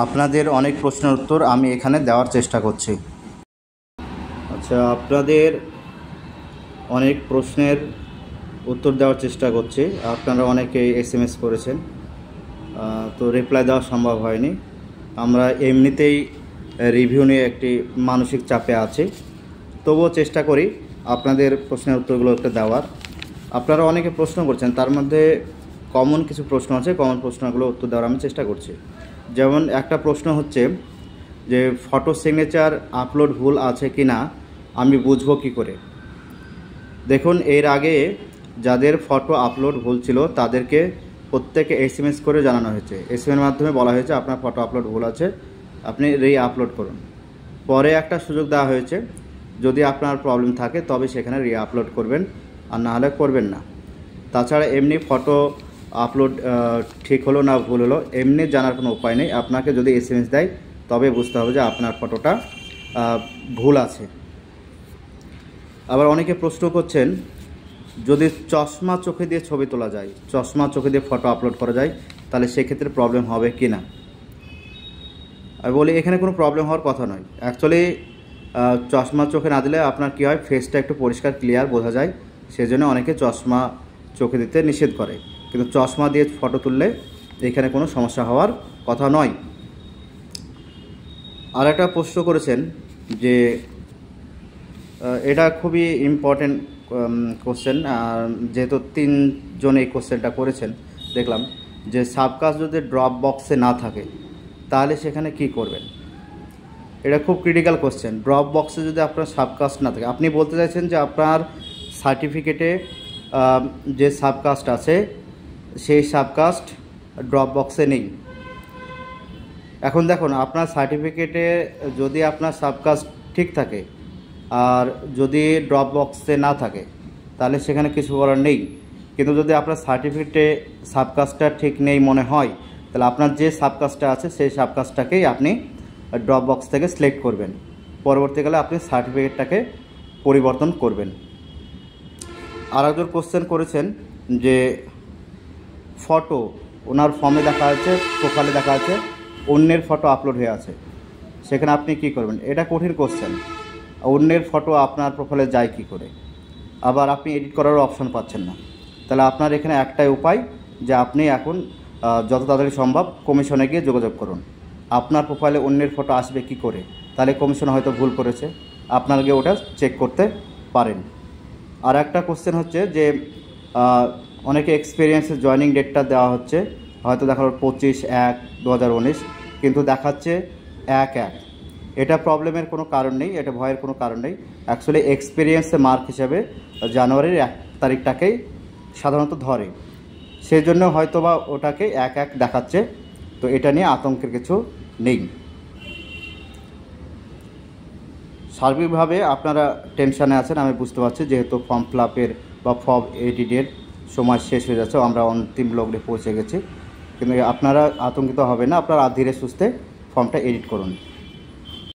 আপনাদের অনেক প্রশ্নের উত্তর আমি এখানে দেওয়ার চেষ্টা করছি। আচ্ছা, আপনাদের অনেক প্রশ্নের উত্তর দেওয়ার চেষ্টা করছি। আপনারা অনেকেই SMS করেছেন, তো রিপ্লাই দেওয়া সম্ভব হয়নি। আমরা এমনিতেই রিভিউ নিয়ে একটি মানসিক চাপে আছি, তবুও চেষ্টা করি আপনাদের প্রশ্নের উত্তরগুলো একটু দেওয়ার। আপনারা অনেকে প্রশ্ন করছেন, তার মধ্যে কমন কিছু প্রশ্ন আছে, কমন প্রশ্নগুলো উত্তর দেওয়ার আমি চেষ্টা করছি। যেমন একটা প্রশ্ন হচ্ছে যে ফটো সিগনেচার আপলোড ভুল আছে কি না আমি বুঝবো কী করে। দেখুন, এর আগে যাদের ফটো আপলোড ভুল ছিল তাদেরকে প্রত্যেকে SMS করে জানানো হয়েছে। SMS মাধ্যমে বলা হয়েছে আপনার ফটো আপলোড ভুল আছে, আপনি আপলোড করুন। পরে একটা সুযোগ দেওয়া হয়েছে, যদি আপনার প্রবলেম থাকে তবে সেখানে আপলোড করবেন, আর না হলে করবেন না। তাছাড়া এমনি ফটো আপলোড ঠিক হলো না ভুল হলো এমনি জানার কোনো উপায় নেই। আপনাকে যদি SMS দেয় তবে বুঝতে হবে যে আপনার ফটোটা ভুল আছে। আবার অনেকে প্রশ্ন করছেন, যদি চশমা চোখে দিয়ে ছবি তোলা যায়, চশমা চোখে দিয়ে ফটো আপলোড করা যায়, তাহলে সেক্ষেত্রে প্রবলেম হবে কি না। আমি বলি এখানে কোনো প্রবলেম হওয়ার কথা নয়। অ্যাকচুয়ালি চশমা চোখে না দিলে আপনার কী হয়, ফেসটা একটু পরিষ্কার ক্লিয়ার বোঝা যায়, সেজন্য অনেকে চশমা চোখে দিতে নিষেধ করে। কিন্তু চশমা দিয়ে ফটো তুললে এখানে কোনো সমস্যা হওয়ার কথা নয়। আর একটা প্রশ্ন করেছেন যে এটা খুবই ইম্পর্টেন্ট কোশ্চেন, যেহেতু তিনজন এই কোশ্চেনটা করেছেন দেখলাম, যে সাবকাস্ট যদি ড্রপ বক্সে না থাকে তাহলে সেখানে কি করবেন। এটা খুব ক্রিটিক্যাল কোশ্চেন। ড্রপ বক্সে যদি আপনার সাবকাস্ট না থাকে, আপনি বলতে চাইছেন যে আপনার সার্টিফিকেটে যে সাবকাস্ট আছে সেই সাবকাস্ট ড্রপ বক্সে নেই। এখন দেখুন, আপনার সার্টিফিকেটে যদি আপনার সাবকাস্ট ঠিক থাকে আর যদি ড্রপ বক্সে না থাকে তাহলে সেখানে কিছু করার নেই। কিন্তু যদি আপনার সার্টিফিকেটে সাবকাস্টটা ঠিক নেই মনে হয়, তাহলে আপনার যে সাবকাস্টটা আছে সেই সাবকাস্টটাকেই আপনি ড্রপ বক্স থেকে সিলেক্ট করবেন। পরবর্তীকালে আপনি সার্টিফিকেটটাকে পরিবর্তন করবেন। আর একজন কোশ্চেন করেছেন যে ফটো ওনার ফর্মে দেখা আছে, প্রোফাইলে দেখা আছে, অন্যের ফটো আপলোড হয়ে আছে, সেখানে আপনি কি করবেন। এটা কঠিন কোশ্চেন। অন্যের ফটো আপনার প্রোফাইলে যায় কি করে, আবার আপনি এডিট করারও অপশন পাচ্ছেন না। তাহলে আপনার এখানে একটাই উপায়, যে আপনি এখন যত তাড়াতাড়ি সম্ভব কমিশনে গিয়ে যোগাযোগ করুন। আপনার প্রোফাইলে অন্যের ফটো আসবে কি করে, তাহলে কমিশন হয়তো ভুল করেছে, আপনারা গিয়ে ওটা চেক করতে পারেন। আর একটা কোশ্চেন হচ্ছে যে অনেকে এক্সপিরিয়েন্সের জয়েনিং ডেটটা দেওয়া হচ্ছে, হয়তো দেখা হলো 25/1/2019, কিন্তু দেখাচ্ছে 1/1। এটা প্রবলেমের কোনো কারণ নেই, এটা ভয়ের কোনো কারণ নেই। অ্যাকচুয়ালি এক্সপিরিয়েন্সে মার্ক হিসাবে জানুয়ারির 1 তারিখটাকেই সাধারণত ধরে, সেই জন্য হয়তো বা ওটাকে 1/1 দেখাচ্ছে। তো এটা নিয়ে আতঙ্কের কিছু নেই। সার্বিকভাবে আপনারা টেনশানে আছেন, আমি বুঝতে পারছি, যেহেতু ফর্ম ফিল আপের বা ফর্ম এডিটের সময় শেষ হয়ে যাচ্ছে, আমরা অন্তিম লগ্নে পৌঁছে গেছি। কিন্তু আপনারা আতঙ্কিত হবেন না, আপনারা ধীরে সুস্থে ফর্মটা এডিট করুন।